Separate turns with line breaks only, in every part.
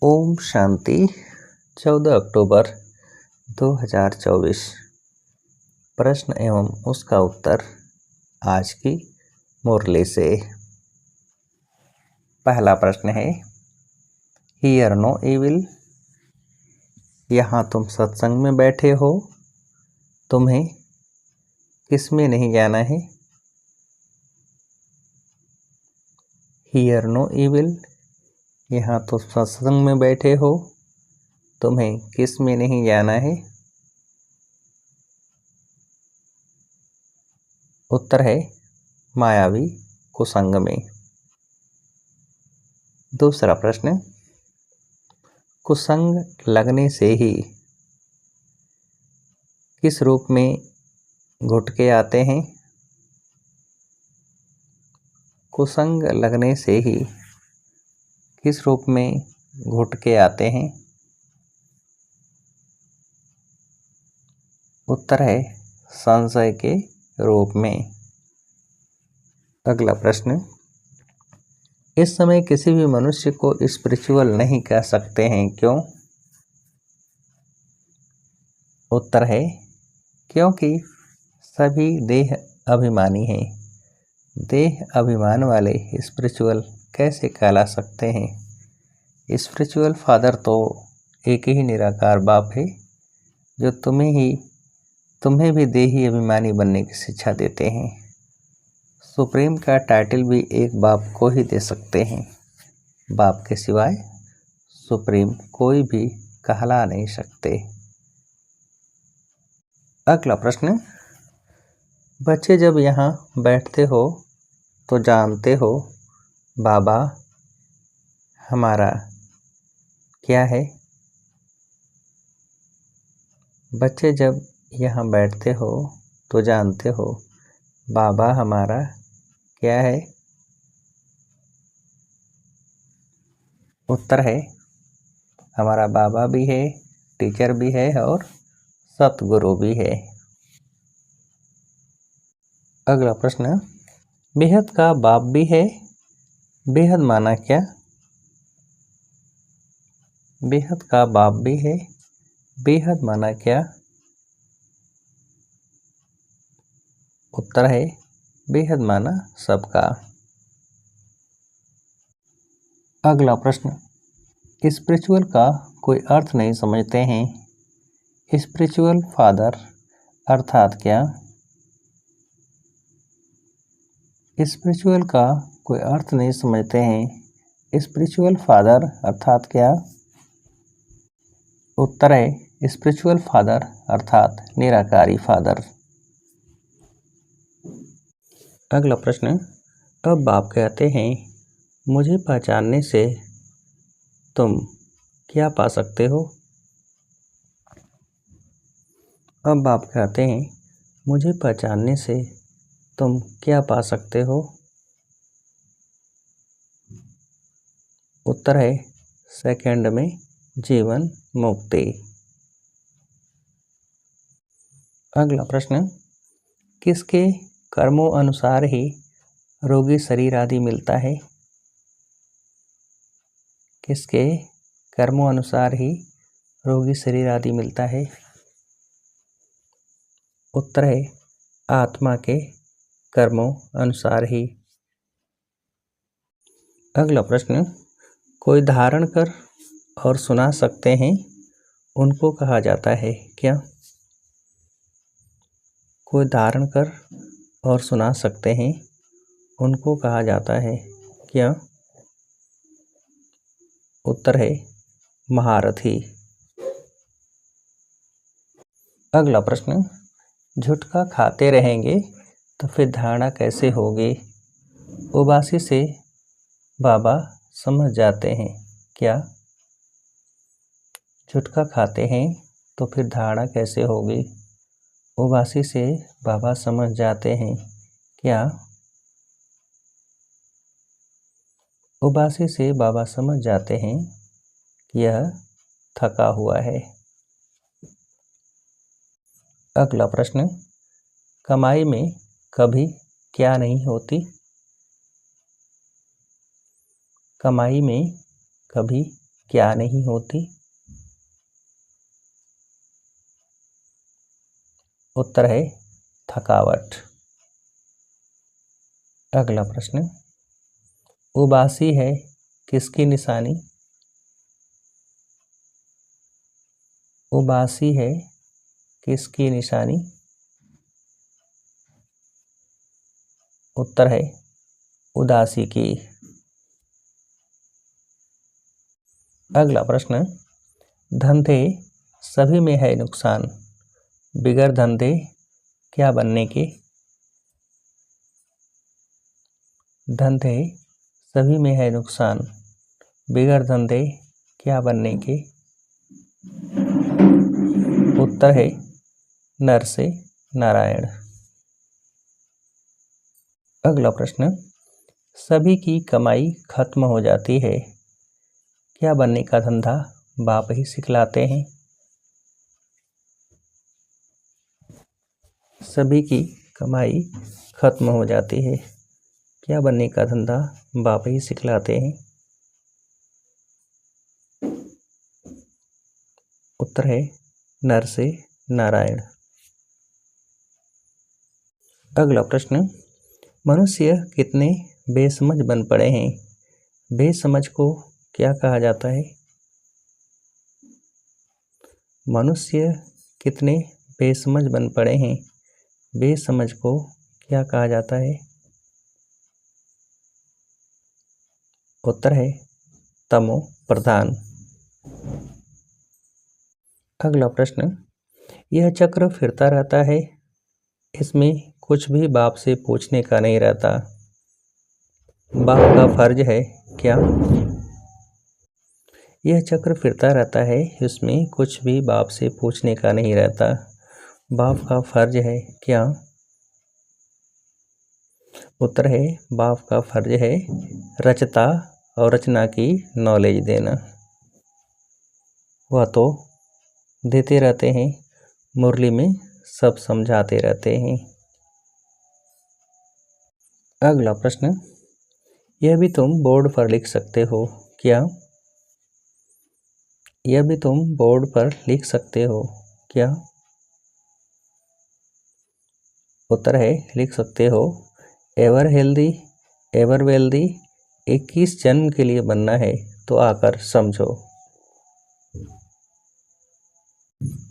ओम शांति। 14 अक्टूबर 2024। प्रश्न एवं उसका उत्तर आज की मुरली से। पहला प्रश्न है, हियर नो इविल। यहाँ तुम सत्संग में बैठे हो, तुम्हें किस में नहीं जाना है। हियर नो इविल, यहाँ तुम सत्संग में बैठे हो, तुम्हें किस में नहीं जाना है। उत्तर है मायावी कुसंग में। दूसरा प्रश्न, कुसंग लगने से ही किस रूप में घुट के आते हैं। कुसंग लगने से ही किस रूप में घुट के आते हैं। उत्तर है संशय के रूप में। अगला प्रश्न, इस समय किसी भी मनुष्य को स्पिरिचुअल नहीं कह सकते हैं, क्यों। उत्तर है क्योंकि सभी देह अभिमानी हैं। देह अभिमान वाले स्पिरिचुअल कैसे कहला सकते हैं। स्पिरिचुअल फादर तो एक ही निराकार बाप है जो तुम्हें भी देही अभिमानी बनने की शिक्षा देते हैं। सुप्रीम का टाइटल भी एक बाप को ही दे सकते हैं। बाप के सिवाय सुप्रीम कोई भी कहला नहीं सकते। अगला प्रश्न, बच्चे जब यहाँ बैठते हो तो जानते हो बाबा हमारा क्या है। बच्चे जब यहाँ बैठते हो तो जानते हो बाबा हमारा क्या है। उत्तर है हमारा बाबा भी है, टीचर भी है और सतगुरु भी है। अगला प्रश्न, बेहद का बाप भी है। बेहद माना क्या। बेहद का बाप भी है, बेहद माना क्या। उत्तर है बेहद माना सबका। अगला प्रश्न, स्पिरिचुअल का कोई अर्थ नहीं समझते हैं। स्पिरिचुअल फादर अर्थात क्या। स्पिरिचुअल का कोई अर्थ नहीं समझते हैं। स्पिरिचुअल फादर अर्थात क्या। उत्तर है स्पिरिचुअल फादर अर्थात निराकारी फादर। अगला प्रश्न, अब बाप कहते हैं मुझे पहचानने से तुम क्या पा सकते हो। अब बाप कहते हैं मुझे पहचानने से तुम क्या पा सकते हो। उत्तर है सेकंड में जीवन मुक्ति। अगला प्रश्न, किसके कर्मों अनुसार ही रोगी शरीर आदि मिलता है। किसके कर्मों अनुसार ही रोगी शरीर आदि मिलता है। उत्तर है आत्मा के कर्मों अनुसार ही। अगला प्रश्न, कोई धारण कर और सुना सकते हैं, उनको कहा जाता है क्या। कोई धारण कर और सुना सकते हैं, उनको कहा जाता है क्या। उत्तर है महारथी। अगला प्रश्न, झुटका खाते रहेंगे तो फिर धारणा कैसे होगी। उबासी से बाबा समझ जाते हैं क्या। झुटका खाते हैं तो फिर धारणा कैसे होगी। उबासी से बाबा समझ जाते हैं क्या। उबासी से बाबा समझ जाते हैं कि यह थका हुआ है। अगला प्रश्न, कमाई में कभी क्या नहीं होती। कमाई में कभी क्या नहीं होती? उत्तर है थकावट। अगला प्रश्न, उबासी है किसकी निशानी? उबासी है किसकी निशानी? उत्तर है उदासी की। अगला प्रश्न, धंधे सभी में है नुकसान, बिगर धंधे क्या बनने के? धंधे सभी में है नुकसान, बिगर धंधे क्या बनने के? उत्तर है नर से नारायण। अगला प्रश्न, सभी की कमाई खत्म हो जाती है, क्या बनने का धंधा बाप ही सिखलाते हैं? सभी की कमाई खत्म हो जाती है, क्या बनने का धंधा बाप ही सिखलाते हैं? उत्तर है नर से नारायण। अगला प्रश्न, मनुष्य कितने बेसमझ बन पड़े हैं, बेसमझ को क्या कहा जाता है? मनुष्य कितने बेसमझ बन पड़े हैं, बेसमझ को क्या कहा जाता है? उत्तर है तमो प्रधान। अगला प्रश्न, यह चक्र फिरता रहता है, इसमें कुछ भी बाप से पूछने का नहीं रहता, बाप का फर्ज है क्या? यह चक्र फिरता रहता है, इसमें कुछ भी बाप से पूछने का नहीं रहता, बाप का फर्ज है क्या? उत्तर है बाप का फर्ज है रचता और रचना की नॉलेज देना। वह तो देते रहते हैं, मुरली में सब समझाते रहते हैं। अगला प्रश्न, यह भी तुम बोर्ड पर लिख सकते हो क्या? यह भी तुम बोर्ड पर लिख सकते हो क्या? उत्तर है लिख सकते हो, एवर हेल्दी एवर वेल्दी 21 जन्म के लिए बनना है तो आकर समझो।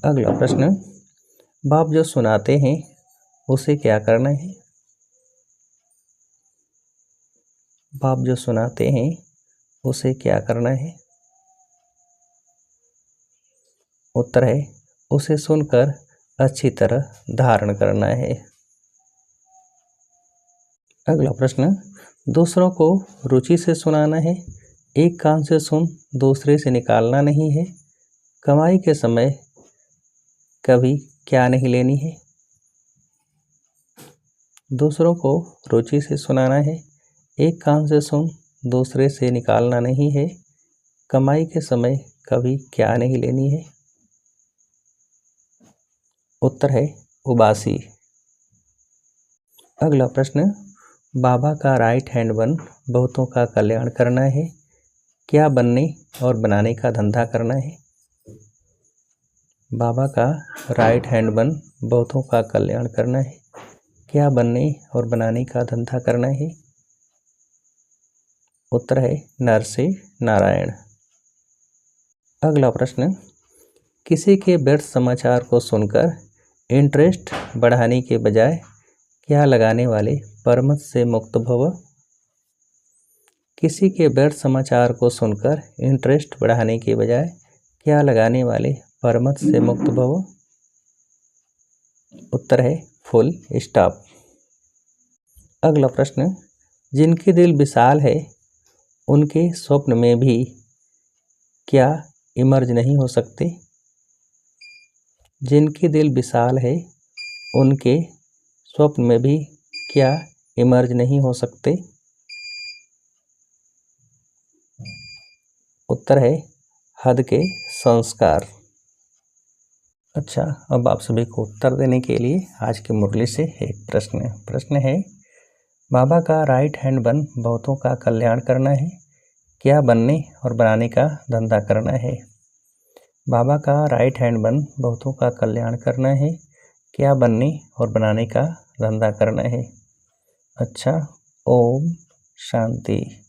अगला प्रश्न, बाप जो सुनाते हैं उसे क्या करना है? बाप जो सुनाते हैं उसे क्या करना है? उत्तर है उसे सुनकर अच्छी तरह धारण करना है। अगला प्रश्न, दूसरों को रुचि से सुनाना है, एक कान से सुन दूसरे से निकालना नहीं है, कमाई के समय कभी क्या नहीं लेनी है? दूसरों को रुचि से सुनाना है, एक कान से सुन दूसरे से निकालना नहीं है, कमाई के समय कभी क्या नहीं लेनी है? उत्तर है उबासी। अगला प्रश्न, बाबा का राइट हैंड बन बहुतों का कल्याण करना है, क्या बनने और बनाने का धंधा करना है? बाबा का राइट हैंड बन बहुतों का कल्याण करना है, क्या बनने और बनाने का धंधा करना है? उत्तर है नर से नारायण। अगला प्रश्न, किसी के व्यर्थ समाचार को सुनकर इंटरेस्ट बढ़ाने के बजाय क्या लगाने वाले परमत से मुक्त भव? किसी के व्यर्थ समाचार को सुनकर इंटरेस्ट बढ़ाने के बजाय क्या लगाने वाले परमत से मुक्त भव? उत्तर है फुल स्टॉप। अगला प्रश्न, जिनके दिल विशाल है उनके स्वप्न में भी क्या इमर्ज नहीं हो सकते? जिनके दिल विशाल है उनके स्वप्न में भी क्या इमर्ज नहीं हो सकते? उत्तर है हद के संस्कार। अच्छा, अब आप सभी को उत्तर देने के लिए आज की मुरली से एक प्रश्न है, बाबा का राइट हैंड बन बहुतों का कल्याण करना है, क्या बनने और बनाने का धंधा करना है। बाबा का राइट हैंड बन बहुतों का कल्याण करना है। क्या बनने और बनाने का धंधा करना है। अच्छा, ओम शांति।